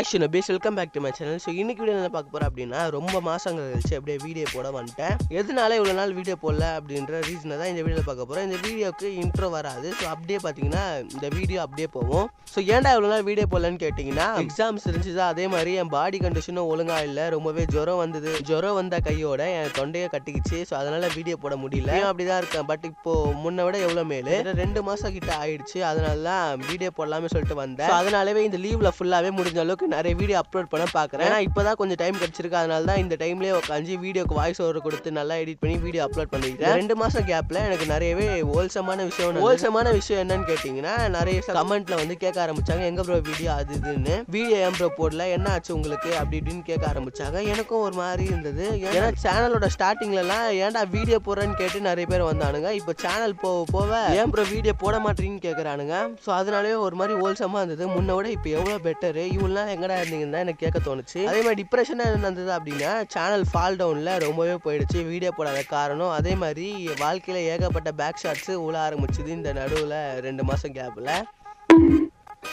guys, welcome back to my channel. So இன்னைக்கு video என்ன பார்க்க போறோம் அப்படினா ரொம்ப மாசங்கள் கழிச்சு அப்படியே வீடியோ போட வந்துட்டேன். எதனால இவ்வளவு நாள் வீடியோ போடல அப்படிங்கற ரீசனை தான் இந்த வீடியோல பார்க்க போறோம். இந்த வீடியோக்கு இன்ட்ரோ வராது. சோ அப்படியே பாத்தீங்கன்னா இந்த வீடியோ அப்படியே போகும். சோ ஏன்டா இவ்வளவு நாள் வீடியோ போடலன்னு கேட்டிங்கனா எக்ஸாம்ஸ் இருந்துச்சு. அதே மாதிரி என் பாடி கண்டிஷனும் ஒழுங்கா இல்ல. ரொம்பவே ஜுரம் வந்தது. ஜுரம் வந்த கையோட என் தொண்டையை கட்டிக்கிச்சு. சோ அதனால வீடியோ போட முடியல. நான் அப்படிதான் இருக்கேன். பட் இப்போ முன்ன விட எவ்வளவு மேல 2 மாசம் கிட்ட ஆயிடுச்சு. அதனால தான் வீடியோ போடலாம்னு சொல்லிட்டு வந்தேன். சோ அதனாலவே இந்த லீவ்ல ஃபுல்லாவே முடிஞ்ச அளவுக்கு நிறைய வீடியோ அப்லோட் பண்ண பார்க்குறேன். ஏன்னா இப்போதான் கொஞ்சம் டைம் கிடச்சிருக்கு. அதனால தான் இந்த டைம்லேயே உட்காந்து வீடியோக்கு வாய்ஸ் ஓவர் கொடுத்து நல்லா எடிட் பண்ணி வீடியோ அப்லோட் பண்ணிக்கிறேன். 2 மாதம் கேப்பில் எனக்கு நிறையவே ஹோல்சமான விஷயம் என்னன்னு கேட்டிங்கன்னா நிறைய கமெண்ட்ல வந்து கேட்க ஆரம்பிச்சாங்க, எங்க ப்ரோ வீடியோ அது இதுன்னு, வீடியோ ஏன் ப்ரோ போடல, என்ன ஆச்சு உங்களுக்கு அப்படி இப்படின்னு கேட்க ஆரம்பிச்சாங்க. எனக்கும் ஒரு மாதிரி இருந்தது. ஏன்னா சேனலோட ஸ்டார்டிங்லலாம் ஏன்டா வீடியோ போடுறேன்னு கேட்டு நிறைய பேர் வந்தானுங்க. இப்போ சேனல் போக ஏன் ப்ரோ வீடியோ போட மாட்டேன்னு கேட்குறானுங்க. ஸோ அதனாலே ஒரு மாதிரி ஹோல்சமாக இருந்தது. முன்ன விட இப்போ எவ்வளோ பெட்டரு, இவ்வளோ நாள் எங்கடா இருந்தீங்கன்னா எனக்கு கேட்க தோணுச்சு. அதே மாதிரி டிப்ரெஷனாக என்ன இருந்தது அப்படின்னா சேனல் ஃபால் டவுனில் ரொம்பவே போயிடுச்சு வீடியோ போடாத காரணம். அதே மாதிரி வாழ்க்கையில் ஏகப்பட்ட பேக் ஷாட்ஸு உள்ள ஆரம்பிச்சுது இந்த நடுவில் 2 மாதம் கேப்பில்.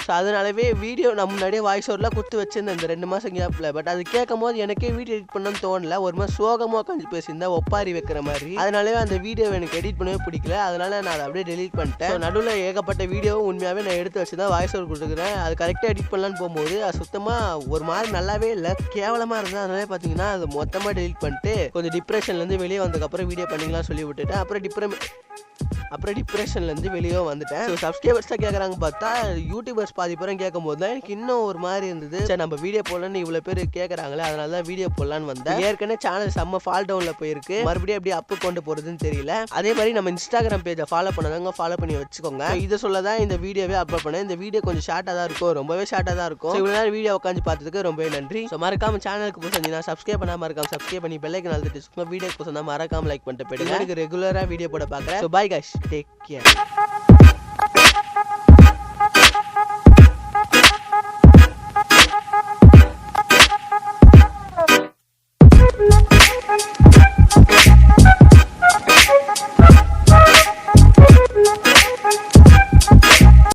ஸோ அதனாலவே வீடியோ நான் முன்னாடியே வாய்ஸ் ஓவர்லாம் கொடுத்து வச்சிருந்தேன் இந்த 2 மாதம் கேப்பில். பட் அது கேட்கும் போது எனக்கே வீடியோ எடிட் பண்ணணும்னு தோணல. ஒரு மாதிரி சோகமாக உட்காந்து பேசியிருந்தேன், ஒப்பாரி வைக்கிற மாதிரி. அதனாலவே அந்த வீடியோவை எனக்கு எடிட் பண்ணவே பிடிக்கல. அதனால நான் அதை அப்படியே டெலீட் பண்ணிட்டேன். நடுவில் ஏகப்பட்ட வீடியோவும் உண்மையாகவே நான் எடுத்து வச்சு தான் வாய்ஸ் ஓவர் கொடுத்துக்கிறேன். அது கரெக்டாக எடிட் பண்ணலான்னு போகும்போது அது சுத்தமாக ஒரு மாதிரி நல்லாவே இல்லை, கேவலமாக இருந்தது. அதனாலே பார்த்தீங்கன்னா அது மொத்தமாக டெலீட் பண்ணிட்டு கொஞ்சம் டிப்ரெஷன்லேருந்து வெளியே வந்ததுக்கப்புறம் வீடியோ பண்ணிக்கலாம் சொல்லி விட்டுட்டேன். அப்புறம் டிப்ரெஷன்லேருந்து வெளியே வந்துட்டேன். ஸோ சப்ஸ்கிரைபர்ஸ் தான் கேட்குறாங்க பார்த்தா யூடியூபர்ஸ் பாதி பேரும் கேட்கும் போது தான் எனக்கு இன்னும் ஒரு மாதிரி இருந்தது. சரி நம்ம வீடியோ போடலான்னு இவ்வளோ பேர் கேட்குறாங்களே, அதனால தான் வீடியோ போடலான்னு வந்தேன். ஏற்கனவே சேனல் செம்ம ஃபால் டவுனில் போயிருக்கு. மறுபடியும் எப்படி அப்பு கொண்டு போகிறதுன்னு தெரியல. அதே மாதிரி நம்ம இன்ஸ்டாகிராம் பேஜை ஃபாலோ பண்ணாதவங்க ஃபாலோ பண்ணி வச்சுக்கோங்க. இதை சொல்ல தான் இந்த வீடியோவே அப்லோட் பண்ணேன். இந்த வீடியோ கொஞ்சம் ஷார்ட்டாக தான் இருக்கும், ரொம்பவே ஷார்ட்டாக தான் இருக்கும். இவ்வளோ நேரம் வீடியோ உட்காந்து பார்த்ததுக்கு ரொம்பவே நன்றி. ஸோ மறக்காம சேனலுக்கு புதுசாக சப்ஸ்கிரைப் பண்ணாமல் இருக்காம சப்ஸ்கிரைப் பண்ணி பெல் ஐக்கான் அழுத்திட்டு வீடியோ புதுசாக மறக்காம லைக் பண்ணிட்டு போயிடுங்க. எனக்கு ரெகுலராக வீடியோ போட பார்க்குறேன். So bye guys, take care.